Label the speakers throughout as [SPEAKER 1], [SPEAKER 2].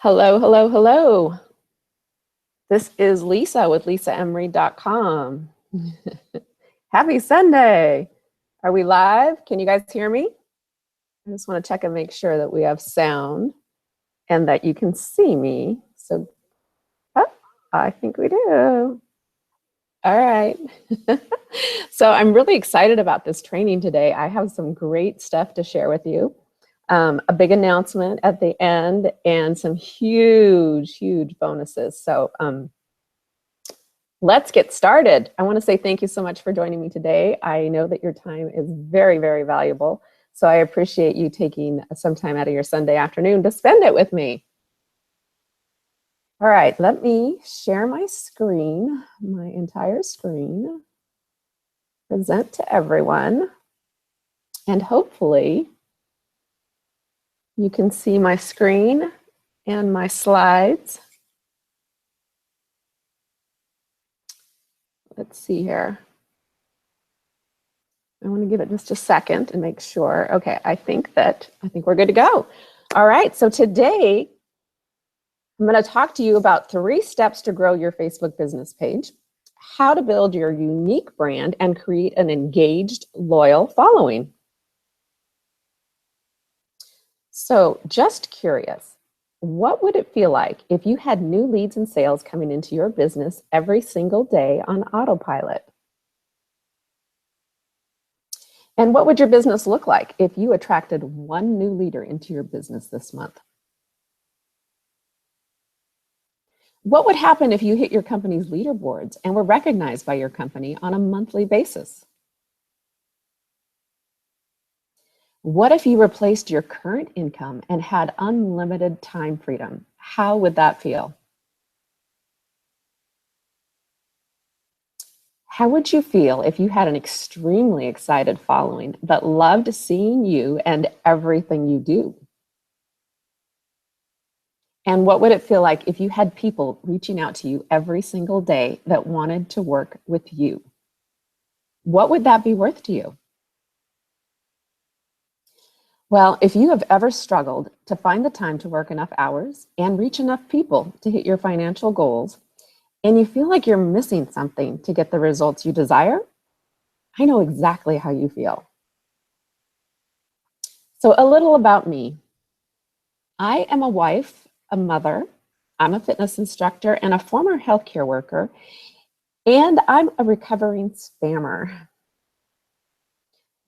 [SPEAKER 1] Hello, hello, hello. This is Lisa with lisaemery.com. Happy Sunday. Are we live? Can you guys hear me? I just want to check and make sure that we have sound and that you can see me. So, I think we do. All right. So I'm really excited about this training today. I have some great stuff to share with you. A big announcement at the end and some huge, huge bonuses. So let's get started. I want to say thank you so much for joining me today. I know that your time is very, very valuable. So I appreciate you taking some time out of your Sunday afternoon to spend it with me. All right, let me share my screen, my entire screen, present to everyone, and hopefully you can see my screen and my slides. Let's see here. I want to give it just a second and make sure. Okay, I think we're good to go. All right, so today I'm going to talk to you about 3 steps to grow your Facebook business page, how to build your unique brand and create an engaged, loyal following. So just curious, what would it feel like if you had new leads and sales coming into your business every single day on autopilot? And what would your business look like if you attracted 1 new leader into your business this month? What would happen if you hit your company's leaderboards and were recognized by your company on a monthly basis? What if you replaced your current income and had unlimited time freedom? How would that feel? How would you feel if you had an extremely excited following that loved seeing you and everything you do? And what would it feel like if you had people reaching out to you every single day that wanted to work with you? What would that be worth to you? Well, if you have ever struggled to find the time to work enough hours and reach enough people to hit your financial goals, and you feel like you're missing something to get the results you desire, I know exactly how you feel. So a little about me. I am a wife, a mother, I'm a fitness instructor and a former healthcare worker, and I'm a recovering spammer.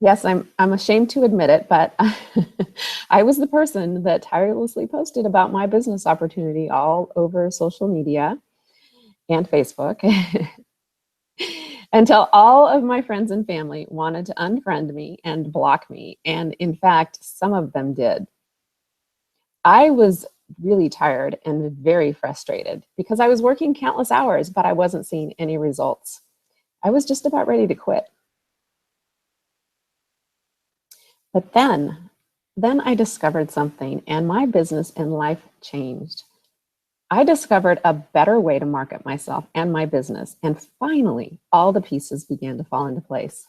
[SPEAKER 1] Yes, I'm ashamed to admit it, but I was the person that tirelessly posted about my business opportunity all over social media and Facebook until all of my friends and family wanted to unfriend me and block me. And in fact, some of them did. I was really tired and very frustrated because I was working countless hours, but I wasn't seeing any results. I was just about ready to quit. But then I discovered something and my business and life changed. I discovered a better way to market myself and my business, and finally, all the pieces began to fall into place.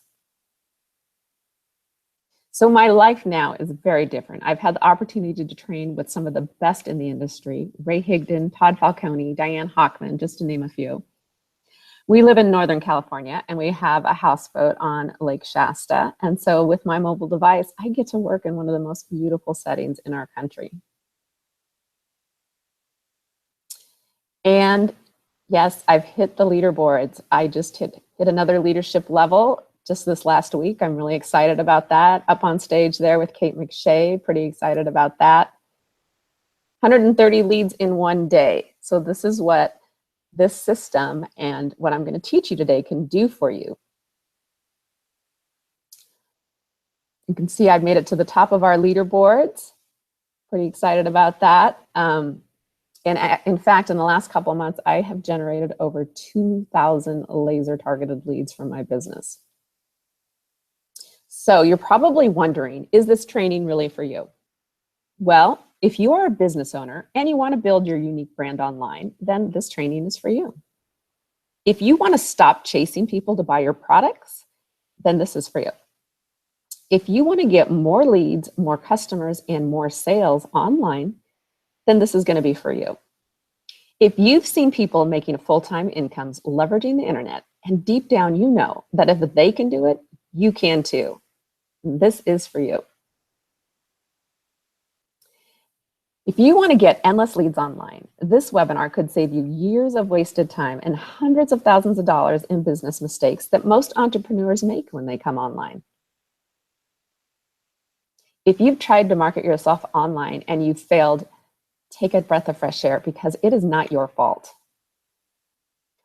[SPEAKER 1] So my life now is very different. I've had the opportunity to train with some of the best in the industry, Ray Higdon, Todd Falcone, Diane Hockman, just to name a few. We live in Northern California and we have a houseboat on Lake Shasta. And so with my mobile device, I get to work in one of the most beautiful settings in our country. And yes, I've hit the leaderboards. I just hit another leadership level just this last week. I'm really excited about that. Up on stage there with Kate McShay, pretty excited about that. 130 leads in one day. So this is what this system and what I'm going to teach you today can do for you. You can see I've made it to the top of our leaderboards. Pretty excited about that. And in fact, in the last couple of months, I have generated over 2,000 laser targeted leads from my business. So you're probably wondering, is this training really for you? Well, if you are a business owner and you want to build your unique brand online, then this training is for you. If you want to stop chasing people to buy your products, then this is for you. If you want to get more leads, more customers, and more sales online, then this is going to be for you. If you've seen people making full-time incomes leveraging the internet, and deep down you know that if they can do it, you can too. This is for you. If you want to get endless leads online, this webinar could save you years of wasted time and hundreds of thousands of dollars in business mistakes that most entrepreneurs make when they come online. If you've tried to market yourself online and you've failed, take a breath of fresh air because it is not your fault.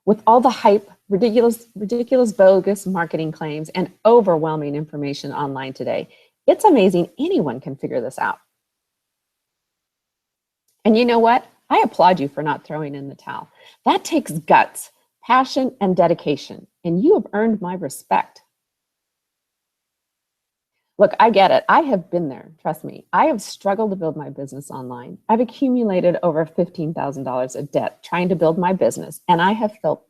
[SPEAKER 1] With all the hype, ridiculous, bogus marketing claims, and overwhelming information online today, it's amazing anyone can figure this out. And you know what? I applaud you for not throwing in the towel. That takes guts, passion, and dedication, and you have earned my respect. Look, I get it. I have been there. Trust me. I have struggled to build my business online. I've accumulated over $15,000 of debt trying to build my business, and I have felt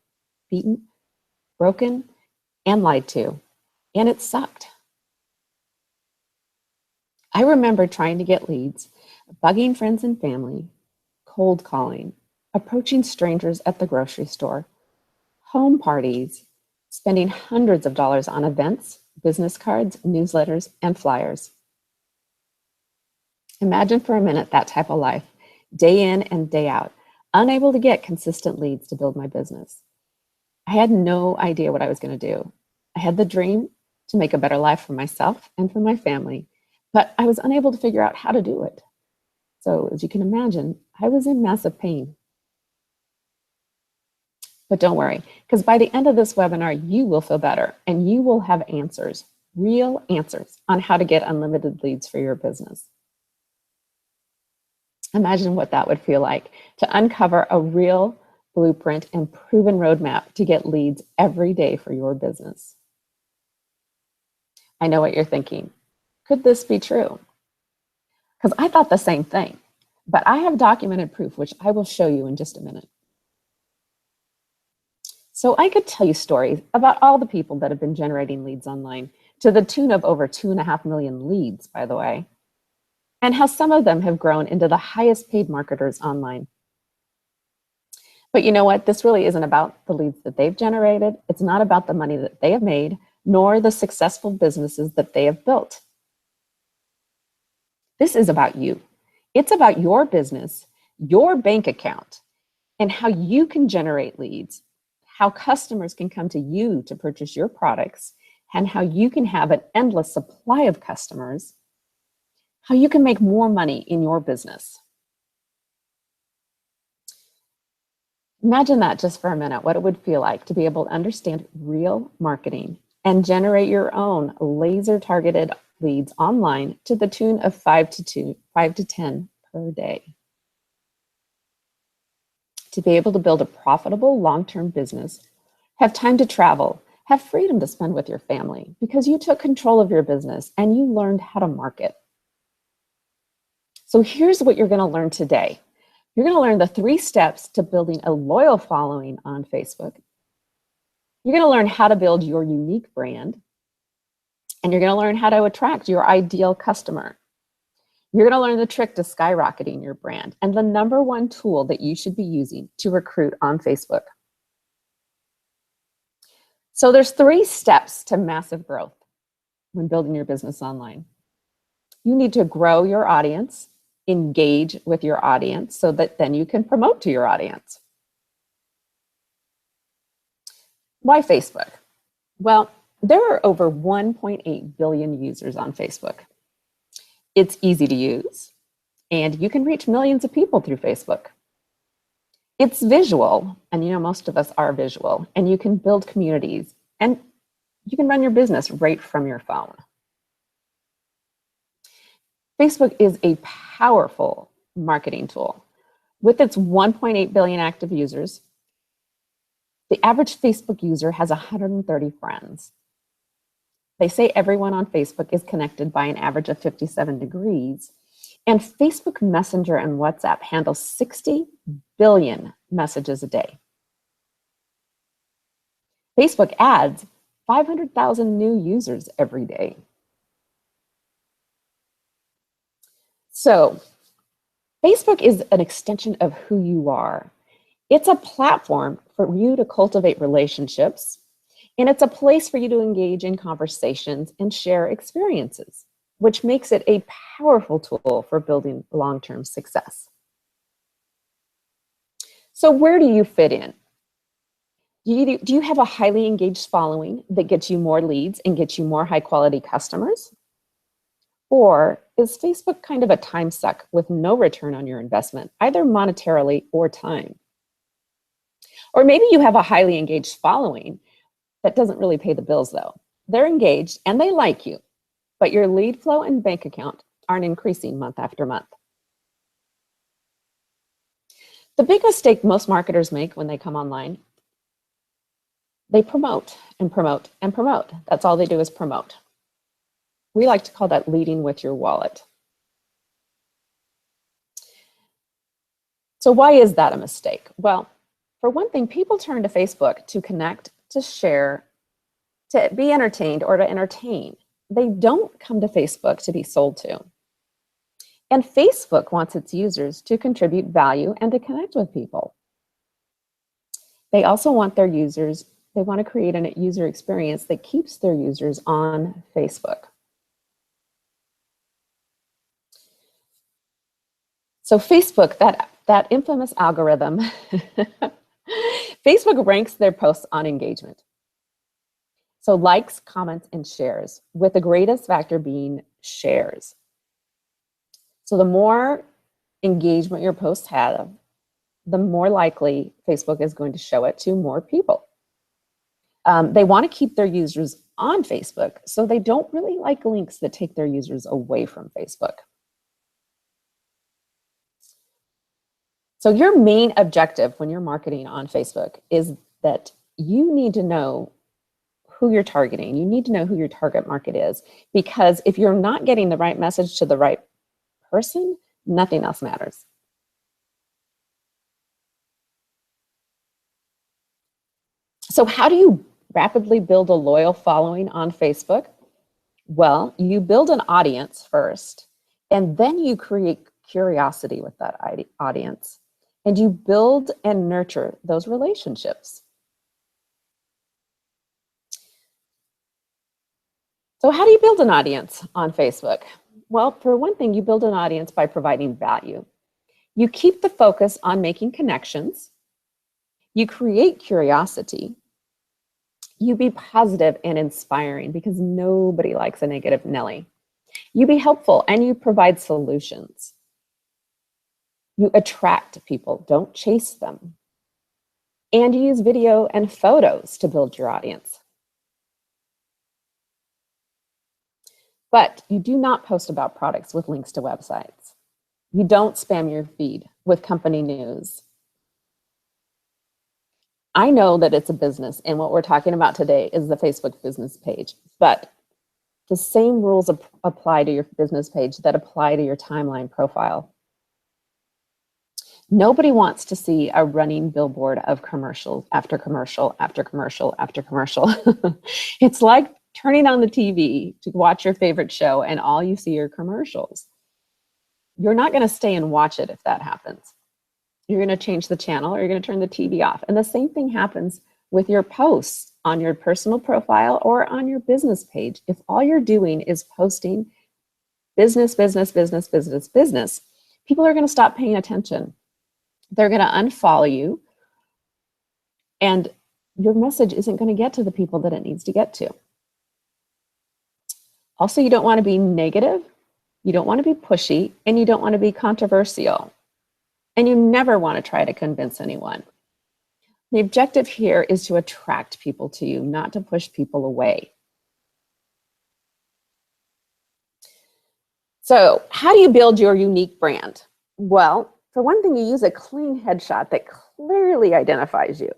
[SPEAKER 1] beaten, broken, and lied to, and it sucked. I remember trying to get leads, bugging friends and family, cold calling, approaching strangers at the grocery store, home parties, spending hundreds of dollars on events, business cards, newsletters, and flyers. Imagine for a minute that type of life, day in and day out, unable to get consistent leads to build my business. I had no idea what I was going to do. I had the dream to make a better life for myself and for my family, but I was unable to figure out how to do it. So as you can imagine, I was in massive pain. But don't worry, because by the end of this webinar, you will feel better and you will have answers, real answers on how to get unlimited leads for your business. Imagine what that would feel like to uncover a real blueprint and proven roadmap to get leads every day for your business. I know what you're thinking. Could this be true? Because I thought the same thing, but I have documented proof, which I will show you in just a minute. So I could tell you stories about all the people that have been generating leads online, to the tune of over 2.5 million leads, by the way, and how some of them have grown into the highest paid marketers online. But you know what? This really isn't about the leads that they've generated. It's not about the money that they have made, nor the successful businesses that they have built. This is about you. It's about your business, your bank account, and how you can generate leads, how customers can come to you to purchase your products, and how you can have an endless supply of customers, how you can make more money in your business. Imagine that just for a minute, what it would feel like to be able to understand real marketing and generate your own laser-targeted leads online to the tune of 5 to 10 per day. To be able to build a profitable long-term business, have time to travel, have freedom to spend with your family because you took control of your business and you learned how to market. So here's what you're going to learn today. You're going to learn the 3 steps to building a loyal following on Facebook. You're going to learn how to build your unique brand, and you're going to learn how to attract your ideal customer. You're going to learn the trick to skyrocketing your brand and the #1 tool that you should be using to recruit on Facebook. So there's 3 steps to massive growth when building your business online. You need to grow your audience, engage with your audience so that then you can promote to your audience. Why Facebook? Well, there are over 1.8 billion users on Facebook. It's easy to use, and you can reach millions of people through Facebook. It's visual, and you know most of us are visual, and you can build communities, and you can run your business right from your phone. Facebook is a powerful marketing tool. With its 1.8 billion active users, the average Facebook user has 130 friends. They say everyone on Facebook is connected by an average of 57 degrees, and Facebook Messenger and WhatsApp handle 60 billion messages a day. Facebook adds 500,000 new users every day. So Facebook is an extension of who you are. It's a platform for you to cultivate relationships, and it's a place for you to engage in conversations and share experiences, which makes it a powerful tool for building long-term success. So where do you fit in? Do you have a highly engaged following that gets you more leads and gets you more high-quality customers? Or is Facebook kind of a time suck with no return on your investment, either monetarily or time? Or maybe you have a highly engaged following that doesn't really pay the bills though. They're engaged and they like you, but your lead flow and bank account aren't increasing month after month. The big mistake most marketers make when they come online, they promote and promote and promote. That's all they do is promote. We like to call that leading with your wallet. So why is that a mistake? Well, for one thing, people turn to Facebook to connect, to share, to be entertained, or to entertain. They don't come to Facebook to be sold to. And Facebook wants its users to contribute value and to connect with people. They also want their users, they want to create a user experience that keeps their users on Facebook. So Facebook, that infamous algorithm, Facebook ranks their posts on engagement. So likes, comments, and shares, with the greatest factor being shares. So the more engagement your posts have, the more likely Facebook is going to show it to more people. They want to keep their users on Facebook, so they don't really like links that take their users away from Facebook. So your main objective when you're marketing on Facebook is that you need to know who you're targeting. You need to know who your target market is, because if you're not getting the right message to the right person, nothing else matters. So how do you rapidly build a loyal following on Facebook? Well, you build an audience first, and then you create curiosity with that audience, and you build and nurture those relationships. So how do you build an audience on Facebook? Well, for one thing, you build an audience by providing value. You keep the focus on making connections. You create curiosity. You be positive and inspiring, because nobody likes a negative Nelly. You be helpful and you provide solutions. You attract people, don't chase them. And you use video and photos to build your audience. But you do not post about products with links to websites. You don't spam your feed with company news. I know that it's a business, and what we're talking about today is the Facebook business page, but the same rules apply to your business page that apply to your timeline profile. Nobody wants to see a running billboard of commercials after commercial after commercial after commercial. It's like turning on the TV to watch your favorite show and all you see are commercials. You're not going to stay and watch it if that happens. You're going to change the channel, or you're going to turn the TV off. And the same thing happens with your posts on your personal profile or on your business page. If all you're doing is posting business, business, business, business, business, people are going to stop paying attention. They're going to unfollow you, and your message isn't going to get to the people that it needs to get to. Also, you don't want to be negative, you don't want to be pushy, and you don't want to be controversial. And you never want to try to convince anyone. The objective here is to attract people to you, not to push people away. So how do you build your unique brand? Well, for one thing, you use a clean headshot that clearly identifies you.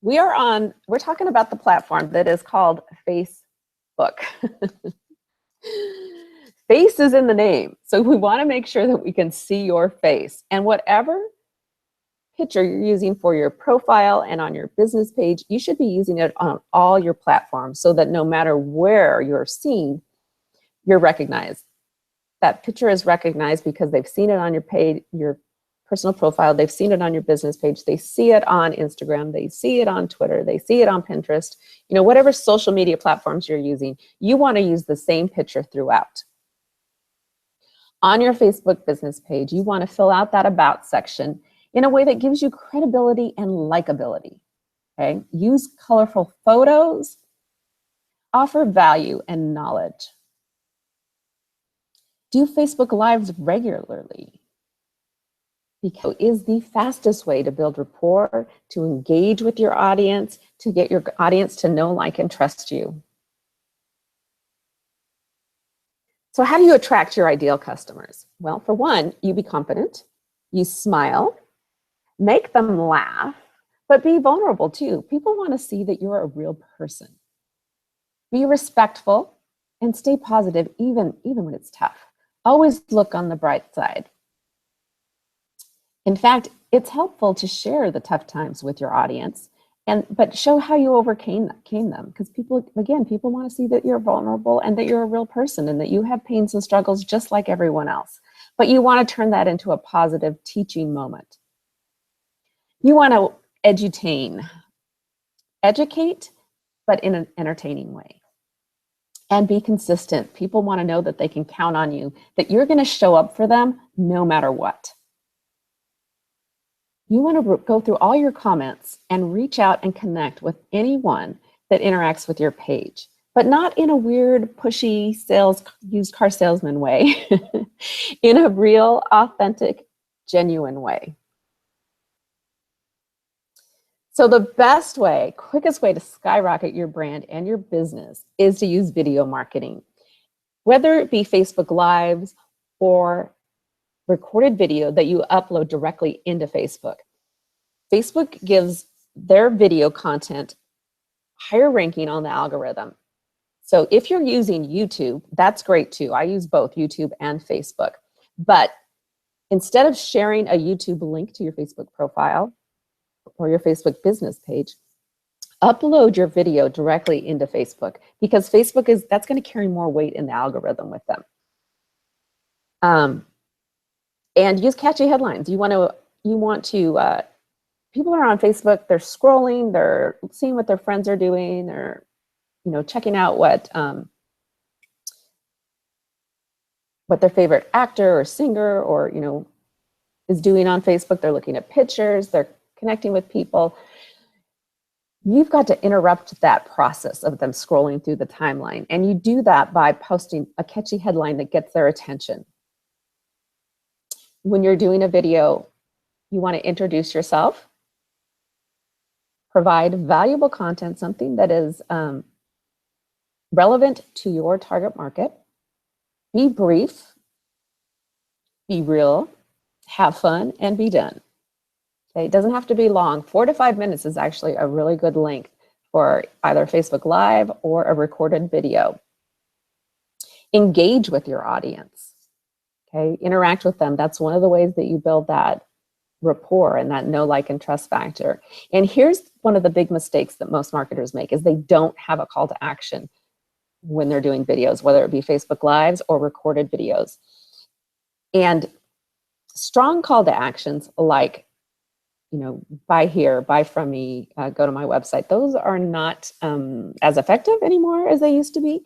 [SPEAKER 1] We're talking about the platform that is called Facebook. Face is in the name. So we want to make sure that we can see your face. And whatever picture you're using for your profile and on your business page, you should be using it on all your platforms so that no matter where you're seen, you're recognized. that picture is recognized because they've seen it on your page, your personal profile, they've seen it on your business page, they see it on Instagram, they see it on Twitter, they see it on Pinterest, you know, whatever social media platforms you're using, you want to use the same picture throughout. On your Facebook business page, you want to fill out that about section in a way that gives you credibility and likability. Okay? Use colorful photos, offer value and knowledge. Do Facebook Lives regularly, because it is the fastest way to build rapport, to engage with your audience, to get your audience to know, like, and trust you. So how do you attract your ideal customers? Well, for one, you be confident, you smile, make them laugh, but be vulnerable too. People want to see that you're a real person. Be respectful and stay positive even when it's tough. Always look on the bright side. In fact, it's helpful to share the tough times with your audience, but show how you overcame them, because people want to see that you're vulnerable and that you're a real person and that you have pains and struggles just like everyone else. But you want to turn that into a positive teaching moment. You want to educate, but in an entertaining way. And be consistent. People want to know that they can count on you, that you're going to show up for them no matter what. You want to go through all your comments and reach out and connect with anyone that interacts with your page, but not in a weird, pushy used car salesman way, in a real, authentic, genuine way. So the best way, quickest way to skyrocket your brand and your business is to use video marketing, whether it be Facebook Lives or recorded video that you upload directly into Facebook. Facebook gives their video content higher ranking on the algorithm. So if you're using YouTube, that's great too. I use both YouTube and Facebook. But instead of sharing a YouTube link to your Facebook profile or your Facebook business page, upload your video directly into Facebook, because that's going to carry more weight in the algorithm with them. And use catchy headlines. You want to people are on Facebook, they're scrolling, they're seeing what their friends are doing, they're, checking out what their favorite actor or singer or, is doing on Facebook. They're looking at pictures, they're connecting with people. You've got to interrupt that process of them scrolling through the timeline. And you do that by posting a catchy headline that gets their attention. When you're doing a video, you want to introduce yourself, provide valuable content, something that is relevant to your target market, be brief, be real, have fun, and be done. Okay? It doesn't have to be long. 4 to 5 minutes is actually a really good length for either Facebook Live or a recorded video. Engage with your audience. Okay? Interact with them. That's one of the ways that you build that rapport and that know, like, and trust factor. And here's one of the big mistakes that most marketers make, is they don't have a call to action when they're doing videos, whether it be Facebook Lives or recorded videos. And strong call to actions like, buy here, buy from me, go to my website, those are not as effective anymore as they used to be.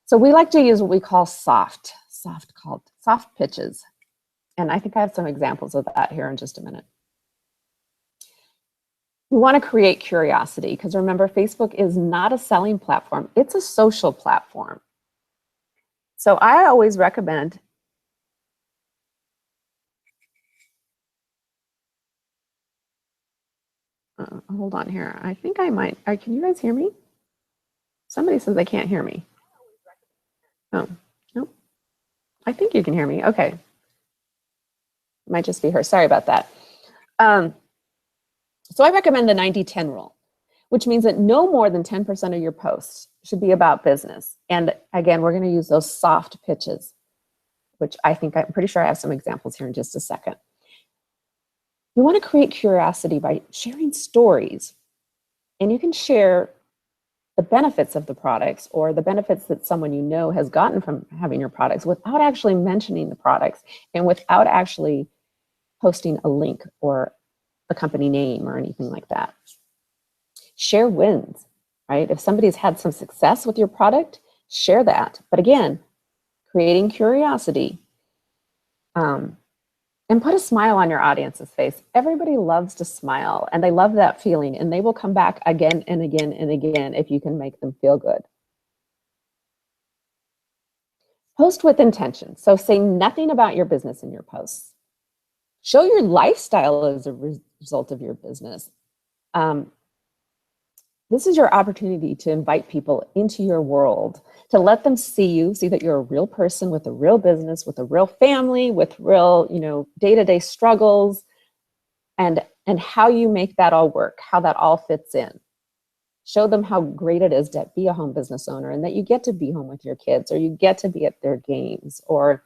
[SPEAKER 1] So we like to use what we call soft pitches. And I think I have some examples of that here in just a minute. You want to create curiosity, because remember, Facebook is not a selling platform, it's a social platform. So I always recommend hold on here. I think I might. Can you guys hear me? Somebody says they can't hear me. Oh, nope. I think you can hear me. Okay. Might just be her. Sorry about that. So I recommend the 90-10 rule, which means that no more than 10% of your posts should be about business. And again, we're going to use those soft pitches, which I'm pretty sure I have some examples here in just a second. You want to create curiosity by sharing stories. And you can share the benefits of the products or the benefits that someone you know has gotten from having your products without actually mentioning the products and without actually posting a link or a company name or anything like that. Share wins, right? If somebody's had some success with your product, share that. But again, creating curiosity, and put a smile on your audience's face. Everybody loves to smile and they love that feeling, and they will come back again and again and again if you can make them feel good. Post with intention. So say nothing about your business in your posts. Show your lifestyle as a result of your business. This is your opportunity to invite people into your world, to let them see you, see that you're a real person with a real business, with a real family, with real, day-to-day struggles, and how you make that all work, how that all fits in. Show them how great it is to be a home business owner and that you get to be home with your kids, or you get to be at their games, or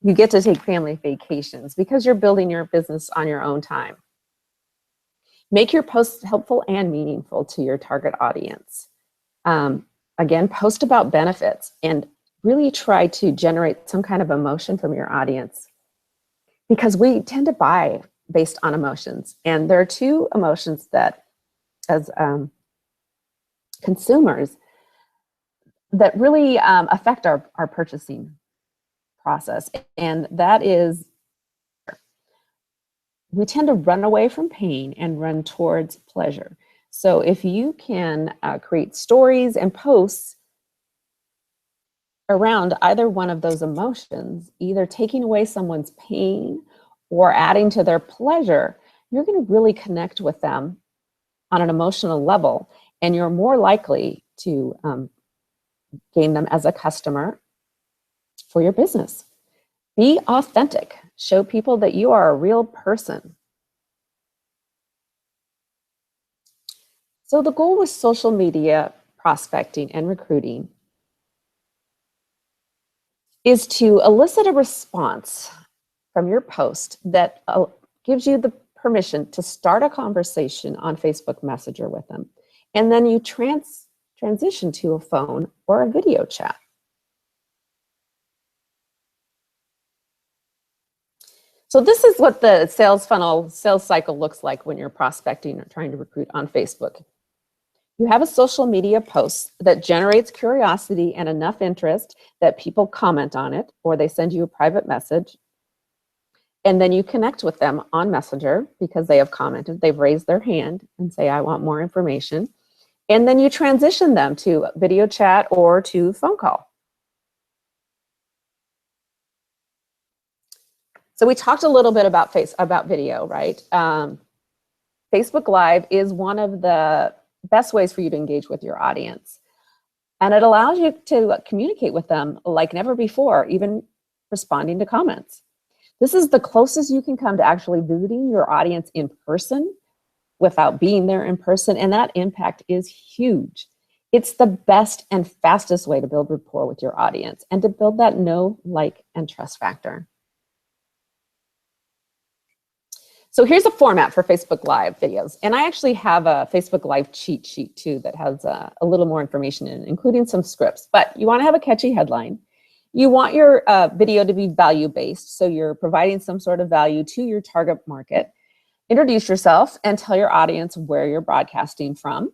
[SPEAKER 1] you get to take family vacations because you're building your business on your own time. Make your posts helpful and meaningful to your target audience. Again, post about benefits and really try to generate some kind of emotion from your audience, because we tend to buy based on emotions. And there are two emotions that, as consumers, that really affect our purchasing process. And that is, we tend to run away from pain and run towards pleasure. So if you can create stories and posts around either one of those emotions, either taking away someone's pain or adding to their pleasure, you're going to really connect with them on an emotional level, and you're more likely to gain them as a customer for your business. Be authentic. Show people that you are a real person. So the goal with social media prospecting and recruiting is to elicit a response from your post that gives you the permission to start a conversation on Facebook Messenger with them. And then you transition to a phone or a video chat. So this is what the sales cycle looks like when you're prospecting or trying to recruit on Facebook. You have a social media post that generates curiosity and enough interest that people comment on it, or they send you a private message. And then you connect with them on Messenger because they have commented, they've raised their hand and say, I want more information. And then you transition them to video chat or to phone call. So we talked a little bit about video, right? Facebook Live is one of the best ways for you to engage with your audience. And it allows you to communicate with them like never before, even responding to comments. This is the closest you can come to actually visiting your audience in person without being there in person, and that impact is huge. It's the best and fastest way to build rapport with your audience and to build that know, like, and trust factor. So here's a format for Facebook Live videos. And I actually have a Facebook Live cheat sheet too that has a little more information in it, including some scripts. But you want to have a catchy headline. You want your video to be value-based, so you're providing some sort of value to your target market. Introduce yourself and tell your audience where you're broadcasting from.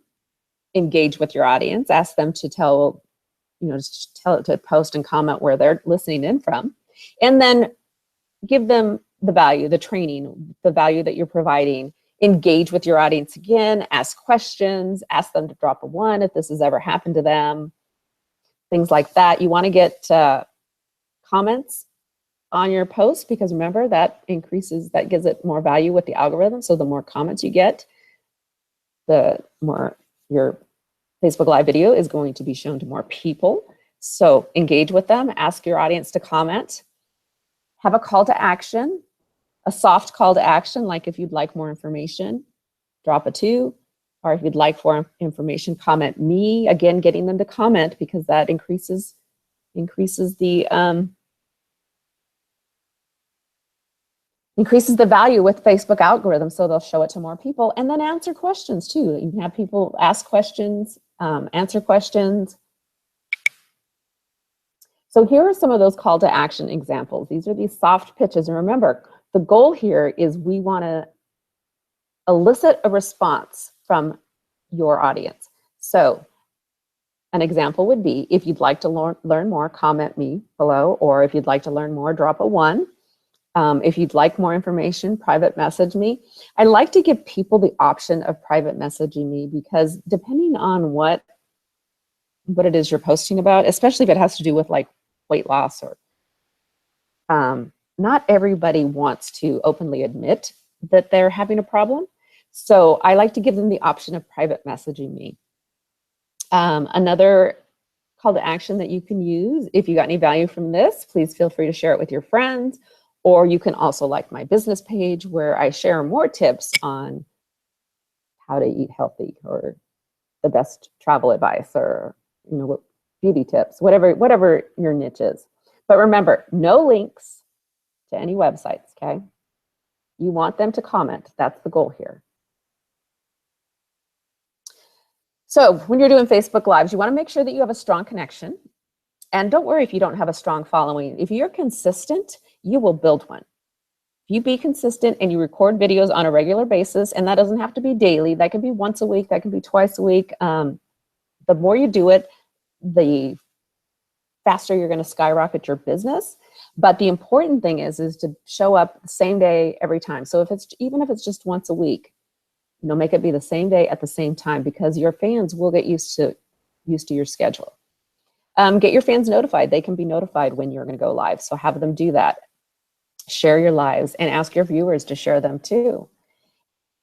[SPEAKER 1] Engage with your audience. Ask them to tell it to post and comment where they're listening in from. And then give them the value, the training, the value that you're providing. Engage with your audience again, ask questions, ask them to drop a 1 if this has ever happened to them, things like that. You want to get comments on your post, because remember that gives it more value with the algorithm. So the more comments you get, the more your Facebook Live video is going to be shown to more people. So engage with them, ask your audience to comment, have a call to action, a soft call to action, like if you'd like more information, drop a 2, or if you'd like more information, comment me. Again, getting them to comment, because that increases the value with Facebook algorithm, so they'll show it to more people. And then answer questions too. You can have people ask questions answer questions. So here are some of those call to action examples. These are these soft pitches. And remember, the goal here is we want to elicit a response from your audience. So an example would be, if you'd like to learn more, comment me below, or if you'd like to learn more, drop a 1. If you'd like more information, private message me. I like to give people the option of private messaging me, because depending on what it is you're posting about, especially if it has to do with like weight loss, or not everybody wants to openly admit that they're having a problem. So I like to give them the option of private messaging me. Another call to action that you can use, if you got any value from this, please feel free to share it with your friends, or you can also like my business page, where I share more tips on how to eat healthy, or the best travel advice, or beauty tips, whatever your niche is. But remember, no links to any websites, okay? You want them to comment. That's the goal here. So when you're doing Facebook Lives, you want to make sure that you have a strong connection. And don't worry if you don't have a strong following. If you're consistent, you will build one. If you be consistent and you record videos on a regular basis, and that doesn't have to be daily, that can be once a week, that can be twice a week. The more you do it, the faster you're going to skyrocket your business. But the important thing is to show up the same day every time. So even if it's just once a week, make it be the same day at the same time, because your fans will get used to your schedule. Get your fans notified. They can be notified when you're going to go live. So have them do that. Share your lives and ask your viewers to share them too.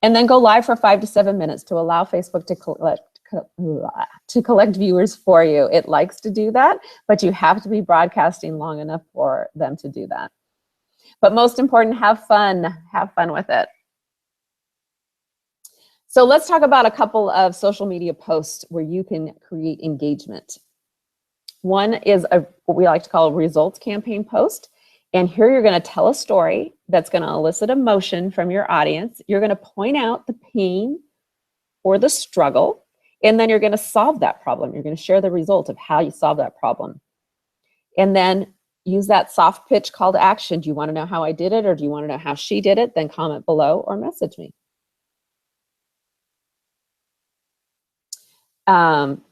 [SPEAKER 1] And then go live for 5 to 7 minutes to allow Facebook to collect viewers for you. It likes to do that, but you have to be broadcasting long enough for them to do that. But most important, have fun. Have fun with it. So let's talk about a couple of social media posts where you can create engagement. One is what we like to call a results campaign post. And here you're going to tell a story that's going to elicit emotion from your audience. You're going to point out the pain or the struggle, and then you're going to solve that problem. You're going to share the result of how you solve that problem. And then use that soft pitch call to action. Do you want to know how I did it, or do you want to know how she did it? Then comment below or message me.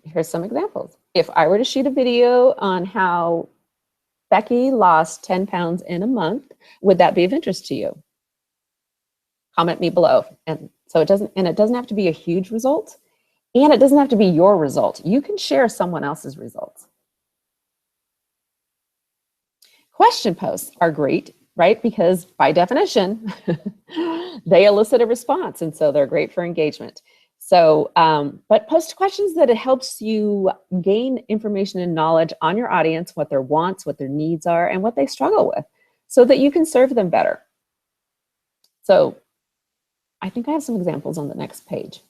[SPEAKER 1] Here's some examples. If I were to shoot a video on how Becky lost 10 pounds in a month, would that be of interest to you? Comment me below. And so it doesn't have to be a huge result, and it doesn't have to be your result. You can share someone else's results. Question posts are great, right? Because by definition, they elicit a response, and so they're great for engagement. So, but post questions that it helps you gain information and knowledge on your audience, what their wants, what their needs are, and what they struggle with, so that you can serve them better. So I think I have some examples on the next page.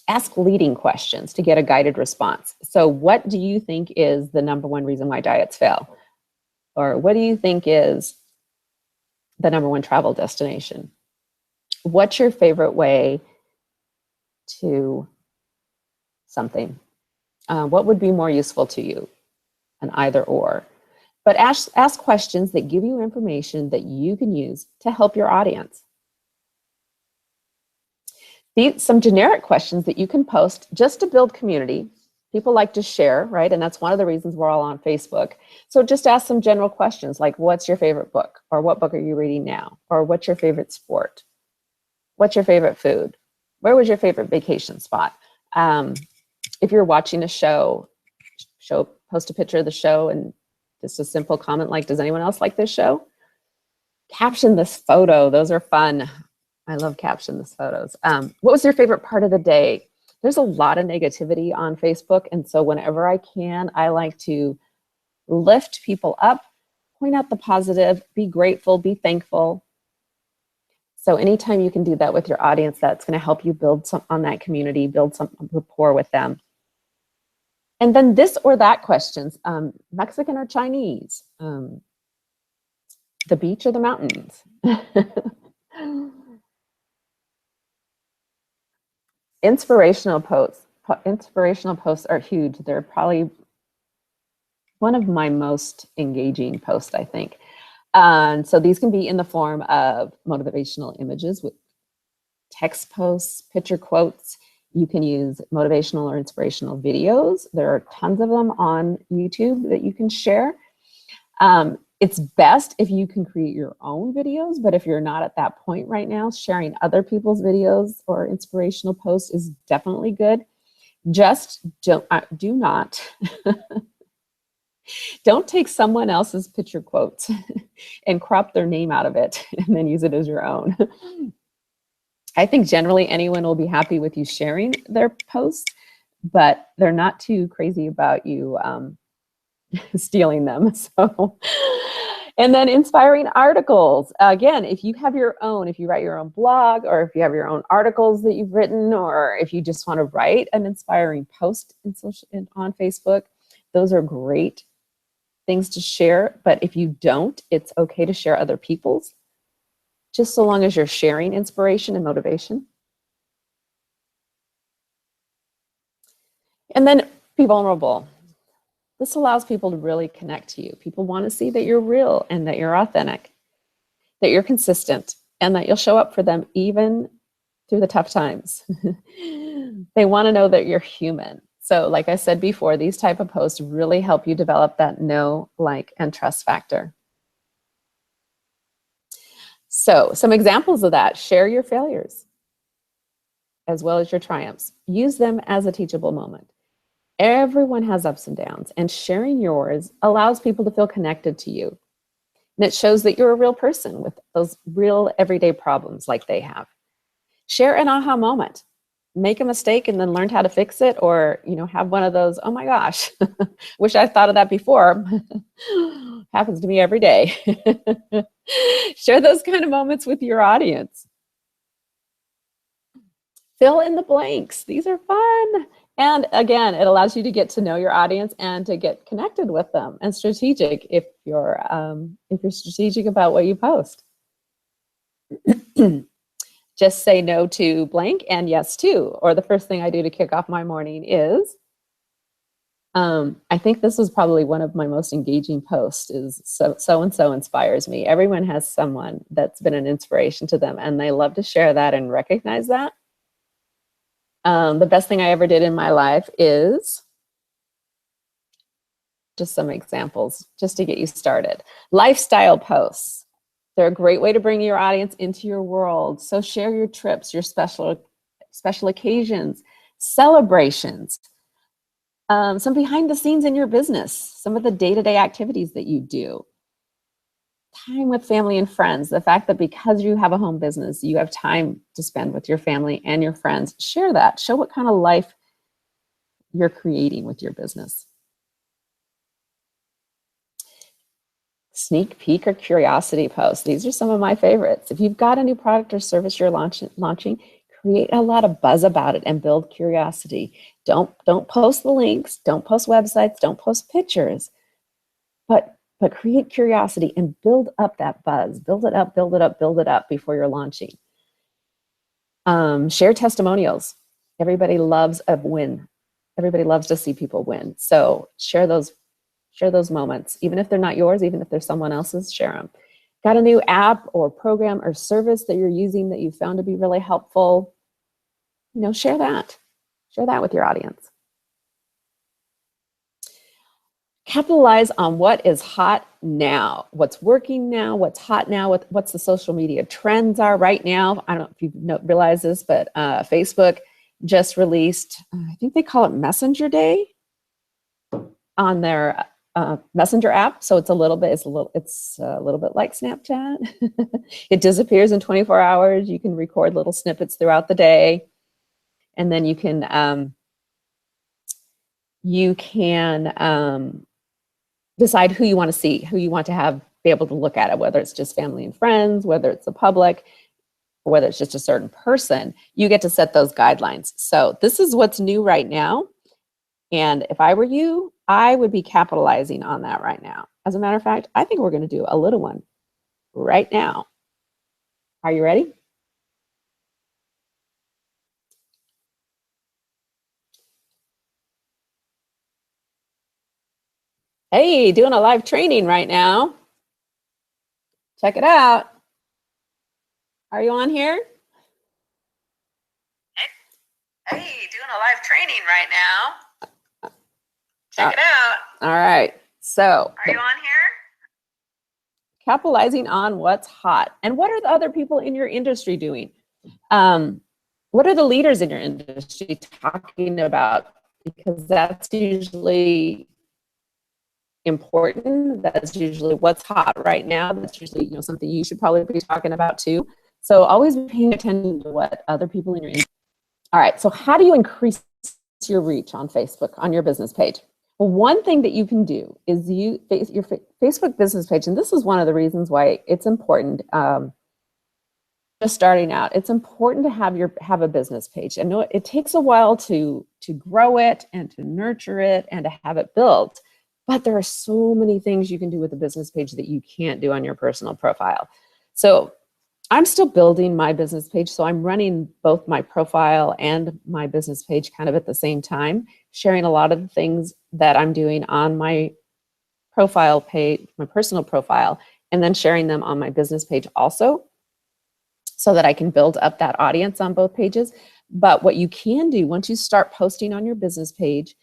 [SPEAKER 1] Ask leading questions to get a guided response. So what do you think is the #1 reason why diets fail? Or what do you think is the #1 travel destination? What's your favorite way to something? What would be more useful to you? An either or. But ask questions that give you information that you can use to help your audience. Some generic questions that you can post just to build community. People like to share, right? And that's one of the reasons we're all on Facebook. So just ask some general questions like, what's your favorite book? Or what book are you reading now? Or what's your favorite sport? What's your favorite food? Where was your favorite vacation spot? If you're watching a show, post a picture of the show and just a simple comment like, does anyone else like this show? Caption this photo. Those are fun. I love caption this photos. What was your favorite part of the day? There's a lot of negativity on Facebook. And so whenever I can, I like to lift people up, point out the positive, be grateful, be thankful. So anytime you can do that with your audience, that's going to help you build some on that community, build some rapport with them. And then this or that questions, Mexican or Chinese, the beach or the mountains. Inspirational posts inspirational posts are huge. They're probably one of my most engaging posts, I think. And so these can be in the form of motivational images with text posts, picture quotes. You can use motivational or inspirational videos. There are tons of them on YouTube that you can share. It's best if you can create your own videos, but if you're not at that point right now, sharing other people's videos or inspirational posts is definitely good. Just do not don't take someone else's picture quotes and crop their name out of it and then use it as your own. I think generally anyone will be happy with you sharing their posts, but they're not too crazy about you stealing them. So, and then inspiring articles. Again, if you have your own, if you write your own blog, or if you have your own articles that you've written, or if you just want to write an inspiring post on Facebook, those are great things to share. But if you don't, it's okay to share other people's, just so long as you're sharing inspiration and motivation. And then be vulnerable. This allows people to really connect to you. People want to see that you're real and that you're authentic, that you're consistent, and that you'll show up for them even through the tough times. They want to know that you're human. So like I said before, these type of posts really help you develop that know, like, and trust factor. So some examples of that: share your failures as well as your triumphs. Use them as a teachable moment. Everyone has ups and downs, and sharing yours allows people to feel connected to you. And it shows that you're a real person with those real everyday problems like they have. Share an aha moment. Make a mistake and then learn how to fix it, or have one of those, oh my gosh, wish I thought of that before. Happens to me every day. Share those kind of moments with your audience. Fill in the blanks. These are fun. And again, it allows you to get to know your audience and to get connected with them, and strategic if you're strategic about what you post. Just say no to blank and yes to. Or the first thing I do to kick off my morning is, I think this was probably one of my most engaging posts, is so-and-so inspires me. Everyone has someone that's been an inspiration to them, and they love to share that and recognize that. The best thing I ever did in my life is, just some examples just to get you started. Lifestyle posts. They're a great way to bring your audience into your world. So share your trips, your special occasions, celebrations, some behind the scenes in your business, some of the day-to-day activities that you do. Time with family and friends. The fact that because you have a home business, you have time to spend with your family and your friends. Share that. Show what kind of life you're creating with your business. Sneak peek or curiosity posts. These are some of my favorites. If you've got a new product or service you're launching, create a lot of buzz about it and build curiosity. Don't post the links, don't post websites, don't post pictures, but create curiosity and build up that buzz. Build it up, build it up, build it up before you're launching. Share testimonials. Everybody loves a win. Everybody loves to see people win. So share those moments, even if they're not yours, even if they're someone else's, share them. Got a new app or program or service that you're using that you found to be really helpful, share that. Share that with your audience. Capitalize on what is hot now, what's working now, what's hot now, what's the social media trends are right now. I don't know if you realize this, but Facebook just released, I think they call it Messenger Day on their Messenger app. So it's a little bit like Snapchat. It disappears in 24 hours. You can record little snippets throughout the day, and then you can decide who you want to see, who you want to be able to look at it, whether it's just family and friends, whether it's the public, or whether it's just a certain person. You get to set those guidelines. So this is what's new right now. And if I were you, I would be capitalizing on that right now. As a matter of fact, I think we're going to do a little one right now. Are you ready? Hey, doing a live training right now. Check it out. Are you on here? Hey, doing a live training right now. Check it out. All right. So, are you on here? Capitalizing on what's hot. And what are the other people in your industry doing? What are the leaders in your industry talking about? Because that's usually important. That's usually what's hot right now. That's usually, something you should probably be talking about too. So always be paying attention to what other people in your industry. All right, so how do you increase your reach on Facebook, on your business page? Well, one thing that you can do is your Facebook business page, and this is one of the reasons why it's important. Just starting out, it's important to have a business page. I know it takes a while to grow it and to nurture it and to have it built, but there are so many things you can do with a business page that you can't do on your personal profile. So I'm still building my business page, so I'm running both my profile and my business page kind of at the same time, sharing a lot of the things that I'm doing on my profile page, my personal profile, and then sharing them on my business page also, so that I can build up that audience on both pages. But what you can do once you start posting on your business page,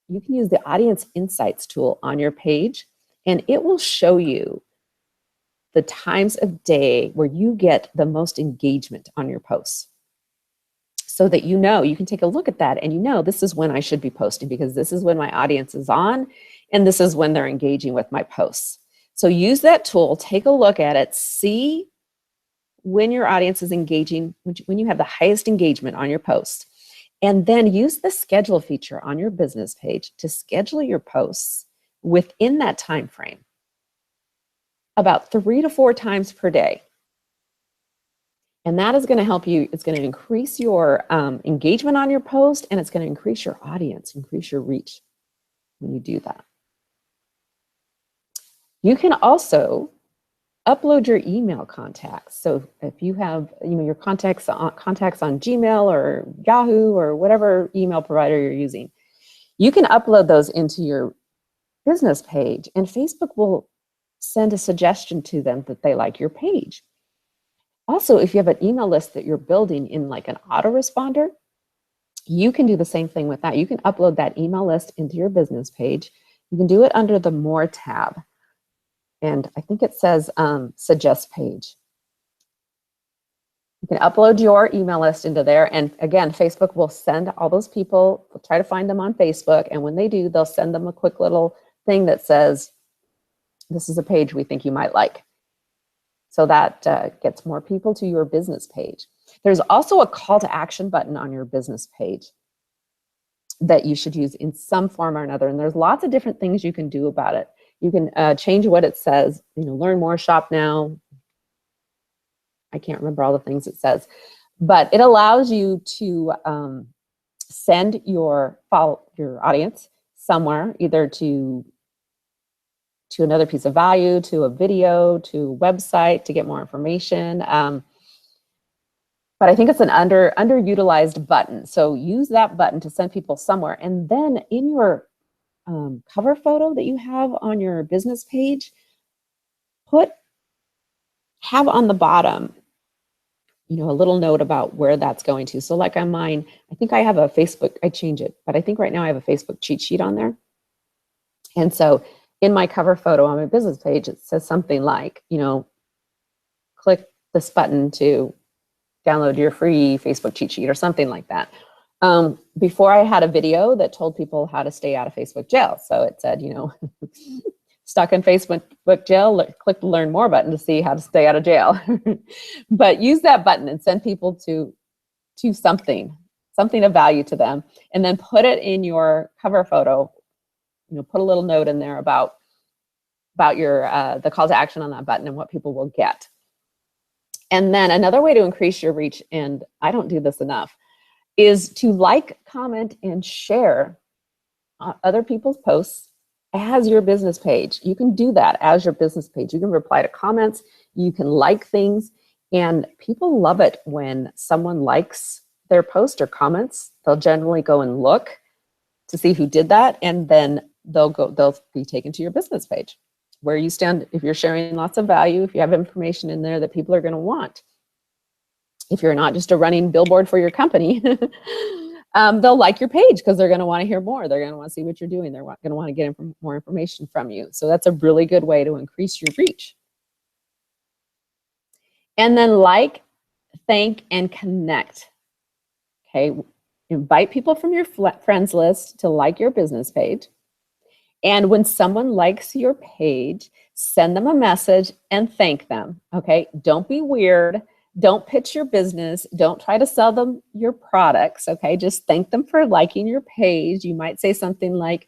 [SPEAKER 1] you can use the Audience Insights tool on your page, and it will show you the times of day where you get the most engagement on your posts, so that you can take a look at that and this is when I should be posting, because this is when my audience is on and this is when they're engaging with my posts. So use that tool, take a look at it, see when your audience is engaging, when you have the highest engagement on your posts, and then use the schedule feature on your business page to schedule your posts within that time frame, about 3 to 4 times per day. And that is going to help you. It's going to increase your engagement on your post, and it's going to increase your audience, increase your reach when you do that. You can also upload your email contacts. So if you have your contacts on Gmail or Yahoo or whatever email provider you're using, you can upload those into your business page, and Facebook will send a suggestion to them that they like your page. Also, if you have an email list that you're building in like an autoresponder, you can do the same thing with that. You can upload that email list into your business page. You can do it under the More tab. And I think it says Suggest Page. You can upload your email list into there. And again, Facebook will send all those people, they'll try to find them on Facebook. And when they do, they'll send them a quick little thing that says, this is a page we think you might like. So that gets more people to your business page. There's also a call to action button on your business page that you should use in some form or another. And there's lots of different things you can do about it. You can change what it says, learn more, shop now. I can't remember all the things it says, but it allows you to send your audience somewhere, either to another piece of value, to a video, to a website to get more information. But I think it's an underutilized button. So use that button to send people somewhere. And then in your cover photo that you have on your business page, have on the bottom, a little note about where that's going to. So like on mine, I think I have a Facebook, I change it, but I think right now I have a Facebook cheat sheet on there. And so in my cover photo on my business page, it says something like, click this button to download your free Facebook cheat sheet or something like that. Before I had a video that told people how to stay out of Facebook jail. So it said, stuck in Facebook jail, click the learn more button to see how to stay out of jail. But use that button and send people to something of value to them, and then put it in your cover photo. Put a little note in there about your the call to action on that button and what people will get. And then another way to increase your reach, and I don't do this enough, is to like, comment, and share other people's posts as your business page. You can do that as your business page. You can reply to comments, you can like things, and people love it when someone likes their post or comments. They'll generally go and look to see who did that, and then they'll be taken to your business page where you stand. If you're sharing lots of value, if you have information in there that people are going to want, if you're not just a running billboard for your company, they'll like your page because they're going to want to hear more. They're going to want to see what you're doing. They're going to want to get more information from you. So that's a really good way to increase your reach. And then like, thank, and connect. Okay, invite people from your friends list to like your business page. And when someone likes your page, send them a message and thank them. Okay, don't be weird. Don't pitch your business. Don't try to sell them your products. Okay, just thank them for liking your page. You might say something like,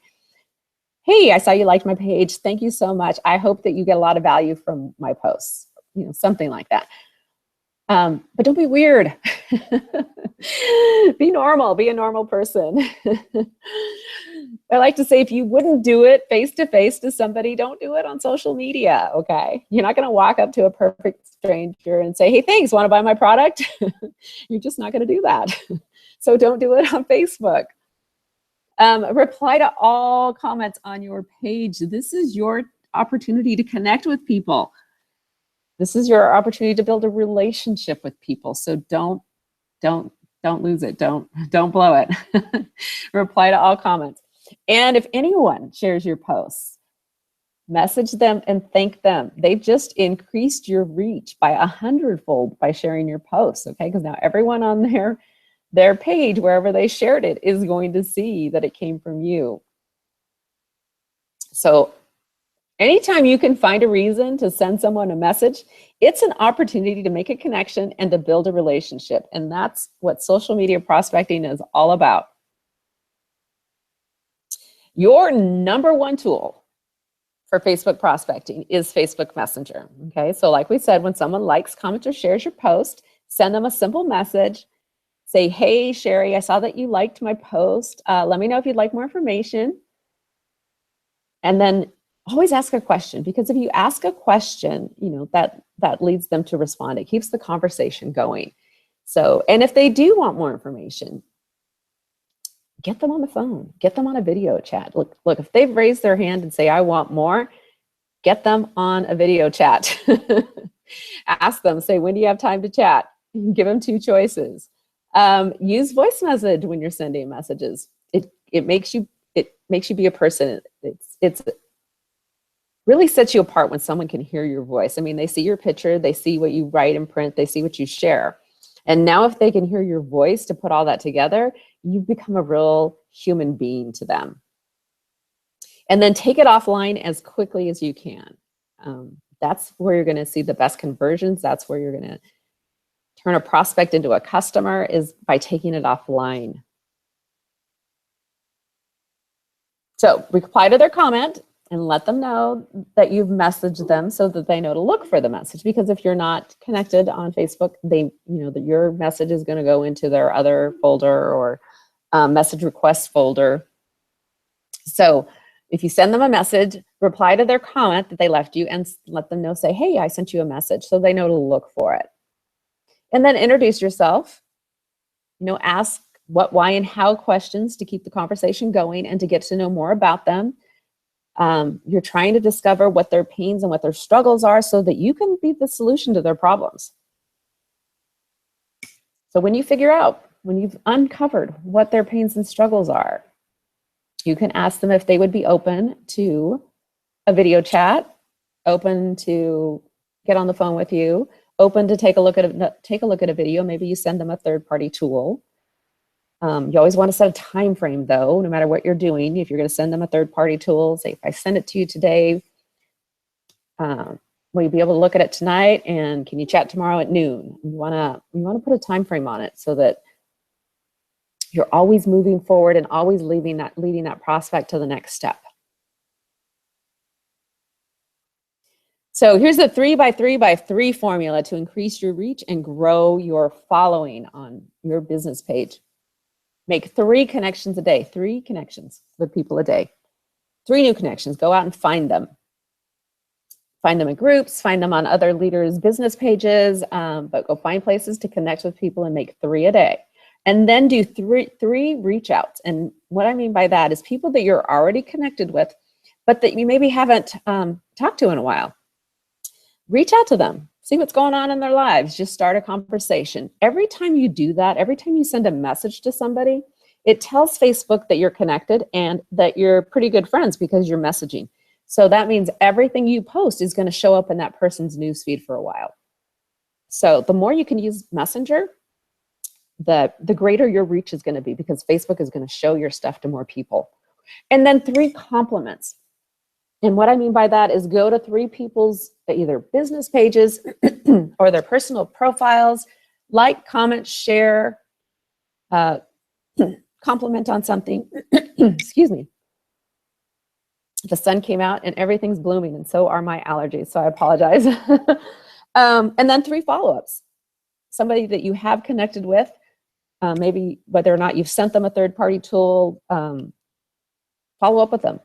[SPEAKER 1] hey, I saw you liked my page. Thank you so much. I hope that you get a lot of value from my posts. You know, something like that. But don't be weird. Be normal. Be a normal person. I like to say, if you wouldn't do it face-to-face to somebody, don't do it on social media, okay? You're not going to walk up to a perfect stranger and say, hey, thanks, want to buy my product? You're just not going to do that. So don't do it on Facebook. Reply to all comments on your page. This is your opportunity to connect with people. This is your opportunity to build a relationship with people. So don't lose it. Don't blow it. Reply to all comments. And if anyone shares your posts, message them and thank them. They've just increased your reach by 100-fold by sharing your posts, okay? Because now everyone on their page, wherever they shared it, is going to see that it came from you. So anytime you can find a reason to send someone a message, it's an opportunity to make a connection and to build a relationship. And that's what social media prospecting is all about. Your number one tool for Facebook prospecting is Facebook Messenger. Okay, so like we said, when someone likes, comments, or shares your post, send them a simple message. Say, hey, Sherry, I saw that you liked my post. Let me know if you'd like more information. And then always ask a question, because if you ask a question, you know, that leads them to respond. It keeps the conversation going. So, and if they do want more information, get them on the phone, get them on a video chat. Look, if they've raised their hand and say, I want more, get them on a video chat. Ask them, say, when do you have time to chat? Give them two choices. Use voice message when you're sending messages. It makes you be a person. It's really sets you apart when someone can hear your voice. I mean, they see your picture, they see what you write and print, they see what you share. And now if they can hear your voice to put all that together, you've become a real human being to them. And then take it offline as quickly as you can. That's where you're going to see the best conversions. That's where you're going to turn a prospect into a customer, is by taking it offline. So reply to their comment and let them know that you've messaged them so that they know to look for the message. Because if you're not connected on Facebook, they know that your message is going to go into their other folder or message request folder. So if you send them a message, reply to their comment that they left you and let them know, say, hey, I sent you a message, so they know to look for it. And then introduce yourself, ask what, why, and how questions to keep the conversation going and to get to know more about them. You're trying to discover what their pains and what their struggles are so that you can be the solution to their problems. So when you've uncovered what their pains and struggles are, you can ask them if they would be open to a video chat, open to get on the phone with you, open to take a look at a video. Maybe you send them a third-party tool. You always want to set a time frame, though, no matter what you're doing. If you're going to send them a third-party tool, say, if I send it to you today, will you be able to look at it tonight? And can you chat tomorrow at noon? You want to put a time frame on it so that you're always moving forward and always leading that prospect to the next step. So here's the 3x3x3 formula to increase your reach and grow your following on your business page. Make 3 connections a day, 3 connections with people a day. 3 new connections, go out and find them. Find them in groups, find them on other leaders' business pages, but go find places to connect with people and make 3 a day. And then do three reach outs. And what I mean by that is people that you're already connected with, but that you maybe haven't talked to in a while. Reach out to them, see what's going on in their lives. Just start a conversation. Every time you do that, every time you send a message to somebody, it tells Facebook that you're connected and that you're pretty good friends because you're messaging. So that means everything you post is going to show up in that person's newsfeed for a while. So the more you can use Messenger, the greater your reach is going to be, because Facebook is going to show your stuff to more people. And then 3 compliments. And what I mean by that is go to 3 people's either business pages or their personal profiles, like, comment, share, compliment on something. Excuse me. The sun came out and everything's blooming, and so are my allergies, so I apologize. And then 3 follow-ups. Somebody that you have connected with, maybe whether or not you've sent them a third-party tool, follow up with them.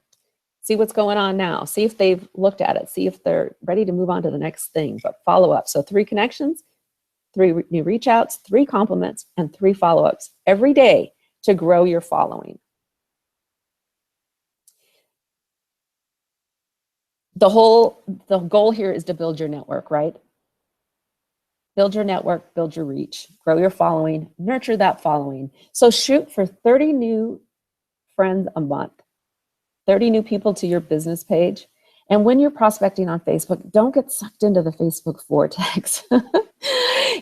[SPEAKER 1] See what's going on now. See if they've looked at it. See if they're ready to move on to the next thing, but follow up. So 3 connections, 3 new reach outs, 3 compliments, and 3 follow-ups every day to grow your following. The goal here is to build your network, right? Build your network, build your reach, grow your following, nurture that following. So shoot for 30 new friends a month, 30 new people to your business page. And when you're prospecting on Facebook, don't get sucked into the Facebook vortex.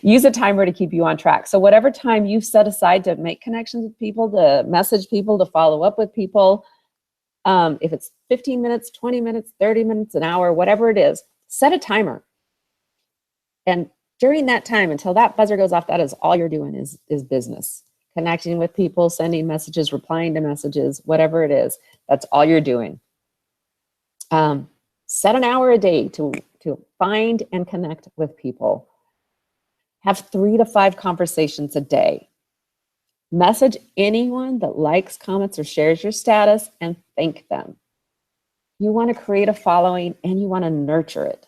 [SPEAKER 1] Use a timer to keep you on track. So whatever time you've set aside to make connections with people, to message people, to follow up with people, if it's 15 minutes, 20 minutes, 30 minutes, an hour, whatever it is, set a timer. And during that time, until that buzzer goes off, that is all you're doing is business. Connecting with people, sending messages, replying to messages, whatever it is, that's all you're doing. Set an hour a day to find and connect with people. Have 3 to 5 conversations a day. Message anyone that likes, comments, or shares your status and thank them. You want to create a following and you want to nurture it.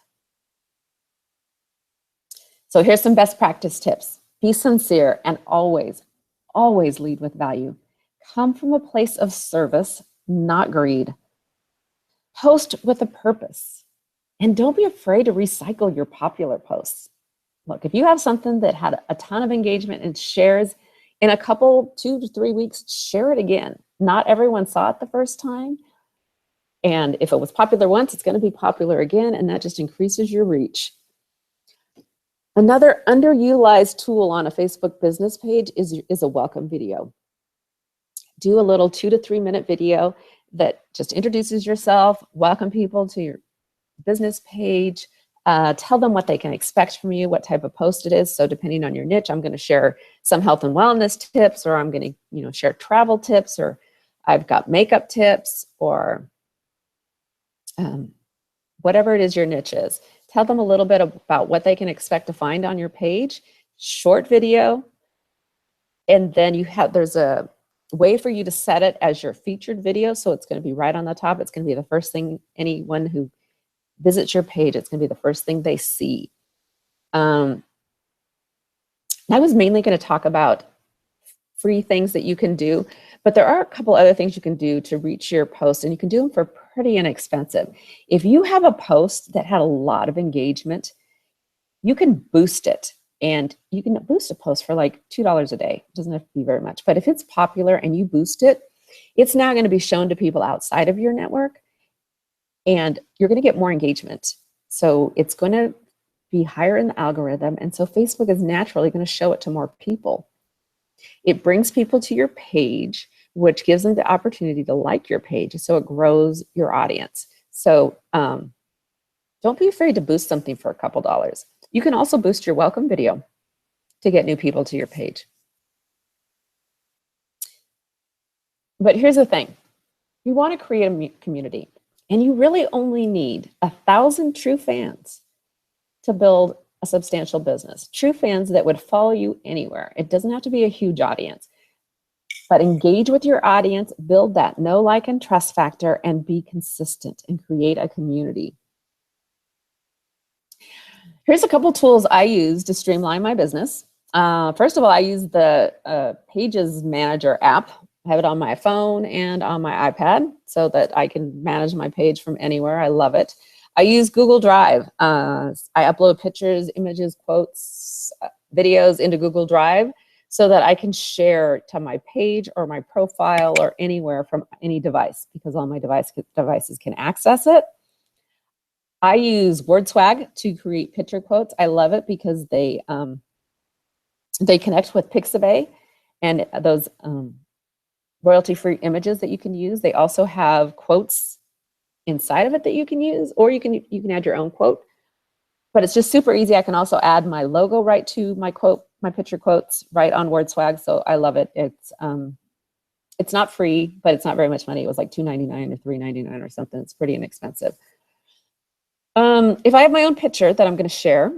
[SPEAKER 1] So here's some best practice tips. Be sincere and always lead with value. Come from a place of service, not greed. Post with a purpose. And don't be afraid to recycle your popular posts. Look, if you have something that had a ton of engagement and shares, in a couple, 2 to 3 weeks, share it again. Not everyone saw it the first time. And if it was popular once, it's going to be popular again, and that just increases your reach. Another underutilized tool on a Facebook business page is a welcome video. Do a little 2 to 3 minute video that just introduces yourself, welcome people to your business page, tell them what they can expect from you, what type of post it is. So depending on your niche, I'm going to share some health and wellness tips, or I'm going to share travel tips, or I've got makeup tips, or whatever it is your niche is. Tell them a little bit about what they can expect to find on your page. Short video. And then there's a way for you to set it as your featured video. So it's going to be right on the top. It's going to be the first thing anyone who visits your page, it's going to be the first thing they see. I was mainly going to talk about free things that you can do, but there are a couple other things you can do to reach your post, and you can do them for pretty inexpensive. If you have a post that had a lot of engagement, you can boost it, and you can boost a post for like $2 a day. It doesn't have to be very much, but if it's popular and you boost it, it's now going to be shown to people outside of your network, and you're going to get more engagement. So it's going to be higher in the algorithm. And so Facebook is naturally going to show it to more people. It brings people to your page, which gives them the opportunity to like your page. So it grows your audience. So don't be afraid to boost something for a couple dollars. You can also boost your welcome video to get new people to your page. But here's the thing. You want to create a community. And you really only need 1,000 true fans to build a substantial business. True fans that would follow you anywhere. It doesn't have to be a huge audience. But engage with your audience, build that know, like, and trust factor, and be consistent and create a community. Here's a couple tools I use to streamline my business. First of all, I use the Pages Manager app. I have it on my phone and on my iPad so that I can manage my page from anywhere. I love it. I use Google Drive. I upload pictures, images, quotes, videos into Google Drive so that I can share to my page or my profile or anywhere from any device, because all my devices can access it. I use WordSwag to create picture quotes. I love it because they connect with Pixabay and those royalty-free images that you can use. They also have quotes inside of it that you can use, or you can add your own quote. But it's just super easy. I can also add my logo right to my quote, my picture quotes right on WordSwag. So I love it. It's not free, but it's not very much money. It was like $2.99 or $3.99 or something. It's pretty inexpensive. If I have my own picture that I'm going to share,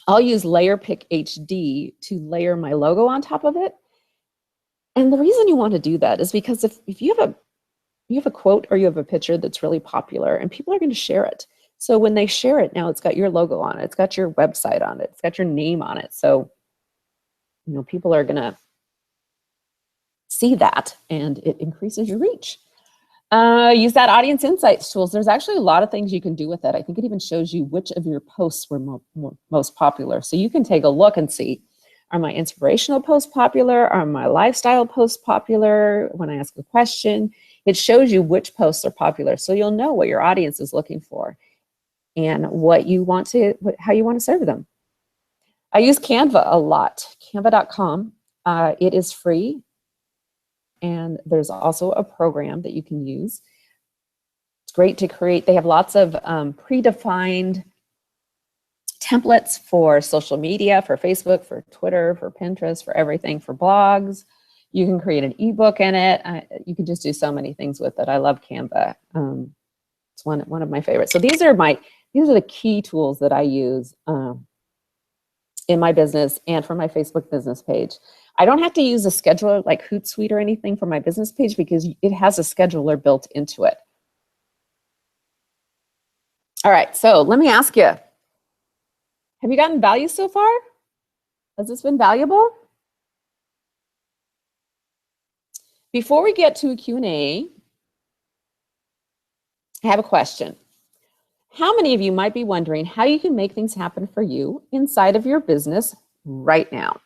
[SPEAKER 1] I'll use Layer Pick HD to layer my logo on top of it. And the reason you want to do that is because if you have a quote or you have a picture that's really popular and people are going to share it. So when they share it, now it's got your logo on it. It's got your website on it. It's got your name on it. So, you know, people are going to see that and it increases your reach. Use that audience insights tools. There's actually a lot of things you can do with it. I think it even shows you which of your posts were most popular. So you can take a look and see, are my inspirational posts popular? Are my lifestyle posts popular? When I ask a question, it shows you which posts are popular. So you'll know what your audience is looking for and what you want to, how you want to serve them. I use Canva a lot, canva.com. It is free. And there's also a program that you can use. It's great to create. They have lots of predefined templates for social media, for Facebook, for Twitter, for Pinterest, for everything, for blogs. You can create an ebook in it. You can just do so many things with it. I love Canva. It's one of my favorites. So these are the key tools that I use in my business and for my Facebook business page. I don't have to use a scheduler like Hootsuite or anything for my business page because it has a scheduler built into it. All right, so let me ask you, have you gotten value so far? Has this been valuable? Before we get to a Q&A, I have a question. How many of you might be wondering how you can make things happen for you inside of your business right now?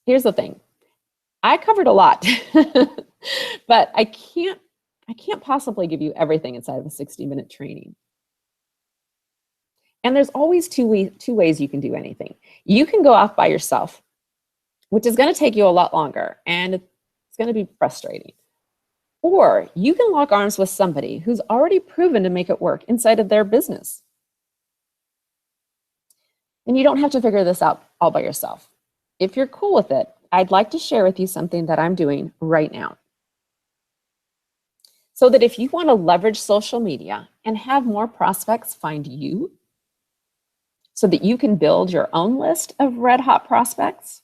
[SPEAKER 1] Here's the thing. I covered a lot, but I can't possibly give you everything inside of a 60-minute training. And there's always two ways you can do anything. You can go off by yourself, which is going to take you a lot longer, and it's going to be frustrating. Or you can lock arms with somebody who's already proven to make it work inside of their business. And you don't have to figure this out all by yourself. If you're cool with it, I'd like to share with you something that I'm doing right now. So that if you want to leverage social media and have more prospects find you, so that you can build your own list of red hot prospects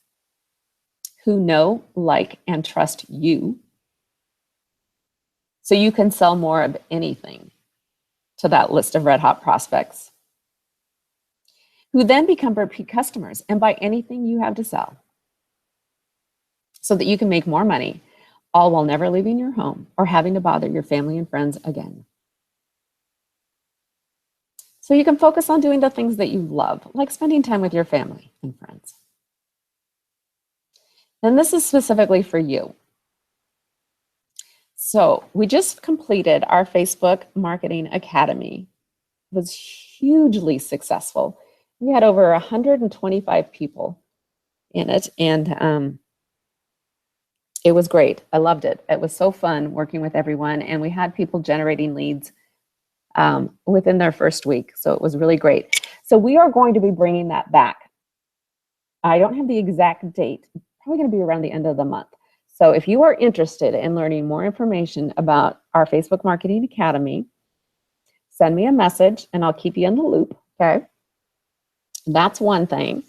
[SPEAKER 1] who know, like, and trust you, so you can sell more of anything to that list of red hot prospects, who then become repeat customers and buy anything you have to sell, so that you can make more money, all while never leaving your home or having to bother your family and friends again. So you can focus on doing the things that you love, like spending time with your family and friends. And this is specifically for you. So we just completed our Facebook Marketing Academy. It was hugely successful. We had over 125 people in it, and it was great. I loved it. It was so fun working with everyone, and we had people generating leads within their first week. So it was really great. So we are going to be bringing that back. I don't have the exact date. Probably going to be around the end of the month. So if you are interested in learning more information about our Facebook Marketing Academy, send me a message and I'll keep you in the loop, okay? That's one thing.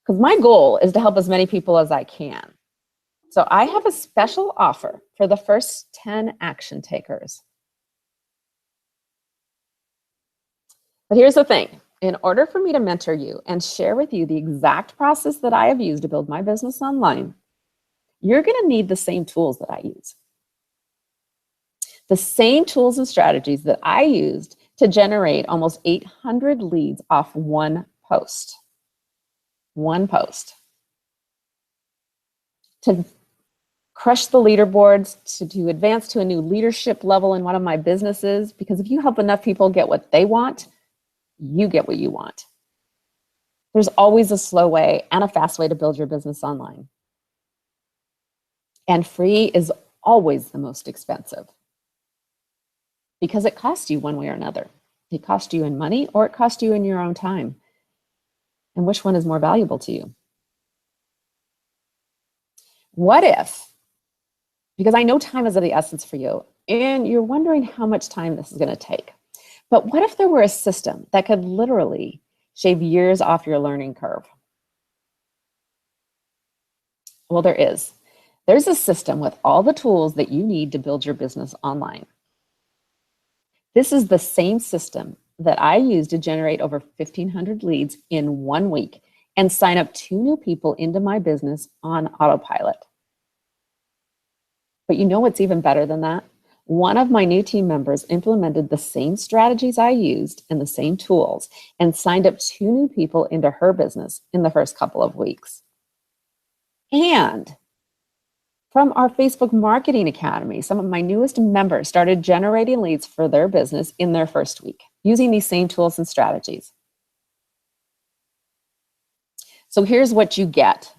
[SPEAKER 1] Because my goal is to help as many people as I can. So I have a special offer for the first 10 action takers. But here's the thing. in order for me to mentor you and share with you the exact process that I have used to build my business online, you're going to need the same tools that I use. The same tools and strategies that I used to generate almost 800 leads off one post. One post. To crush the leaderboards, to advance to a new leadership level in one of my businesses, because if you help enough people get what they want, you get what you want. There's always a slow way and a fast way to build your business online. And free is always the most expensive because it costs you one way or another. It costs you in money or it costs you in your own time. And which one is more valuable to you? What if, because I know time is of the essence for you, and you're wondering how much time this is going to take, but what if there were a system that could literally shave years off your learning curve? Well, there is. There's a system with all the tools that you need to build your business online. This is the same system that I used to generate over 1,500 leads in 1 week and sign up 2 new people into my business on autopilot. But you know what's even better than that? One of my new team members implemented the same strategies I used and the same tools and signed up 2 new people into her business in the first couple of weeks. And from our Facebook Marketing Academy, some of my newest members started generating leads for their business in their first week using these same tools and strategies. So here's what you get.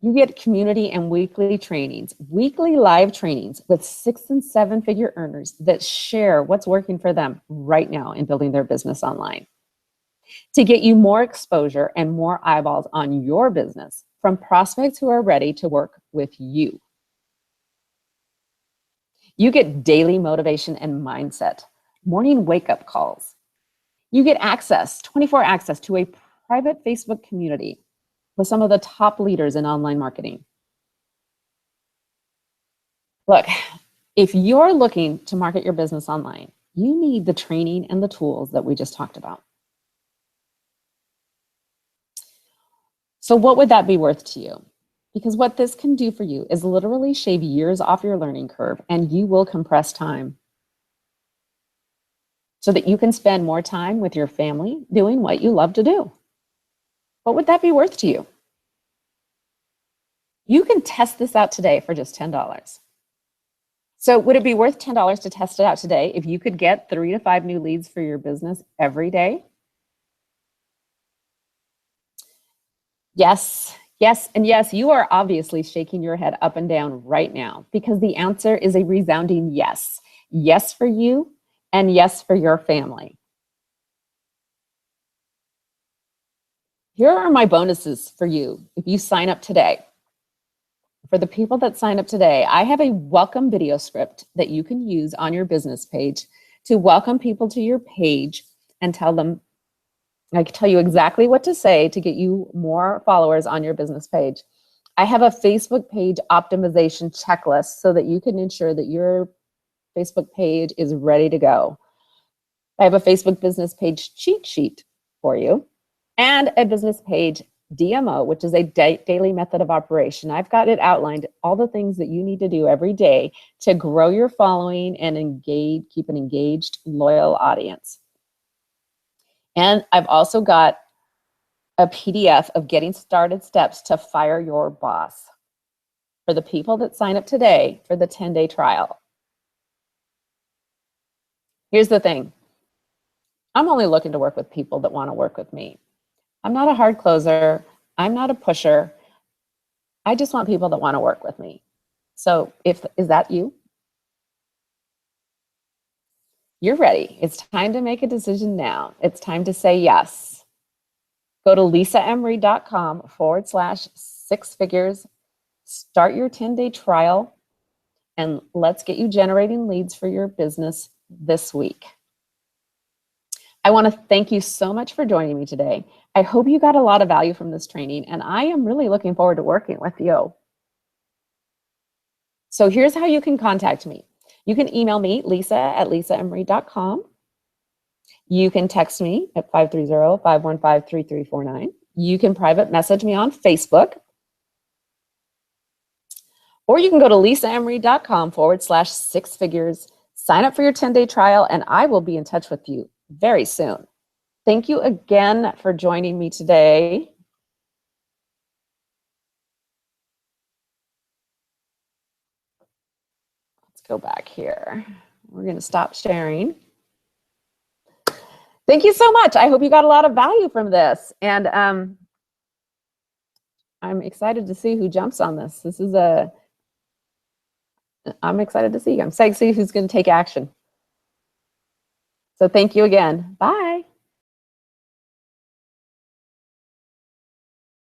[SPEAKER 1] You get community and weekly trainings, weekly live trainings with 6- and 7-figure earners that share what's working for them right now in building their business online. To get you more exposure and more eyeballs on your business from prospects who are ready to work with you. You get daily motivation and mindset, morning wake-up calls. You get access, 24 access to a private Facebook community with some of the top leaders in online marketing. Look, if you're looking to market your business online, you need the training and the tools that we just talked about. So what would that be worth to you? Because what this can do for you is literally shave years off your learning curve, and you will compress time so that you can spend more time with your family doing what you love to do. What would that be worth to you? You can test this out today for just $10. So would it be worth $10 to test it out today if you could get 3 to 5 new leads for your business every day? Yes, yes, and yes, you are obviously shaking your head up and down right now because the answer is a resounding yes. Yes for you and yes for your family. Here are my bonuses for you if you sign up today. For the people that sign up today, I have a welcome video script that you can use on your business page to welcome people to your page and tell them, I can tell you exactly what to say to get you more followers on your business page. I have a Facebook page optimization checklist so that you can ensure that your Facebook page is ready to go. I have a Facebook business page cheat sheet for you and a business page DMO, which is a daily method of operation. I've got it outlined, all the things that you need to do every day to grow your following and keep an engaged, loyal audience. And I've also got a PDF of getting started steps to fire your boss for the people that sign up today for the 10-day trial. Here's the thing. I'm only looking to work with people that want to work with me. I'm not a hard closer. I'm not a pusher. I just want people that want to work with me. So is that you? You're ready. It's time to make a decision now. It's time to say yes. Go to lisaemery.com/6figures, start your 10-day trial, and let's get you generating leads for your business this week. I want to thank you so much for joining me today. I hope you got a lot of value from this training, and I am really looking forward to working with you. So here's how you can contact me. You can email me, lisa@lisaemery.com. You can text me at 530-515-3349. You can private message me on Facebook. Or you can go to lisaemery.com/6figures, sign up for your 10-day trial, and I will be in touch with you very soon. Thank you again for joining me today. Let's go back here. We're going to stop sharing. Thank you so much. I hope you got a lot of value from this. And I'm excited to see who jumps on this. I'm excited to see. I'm excited to see who's going to take action. So thank you again. Bye.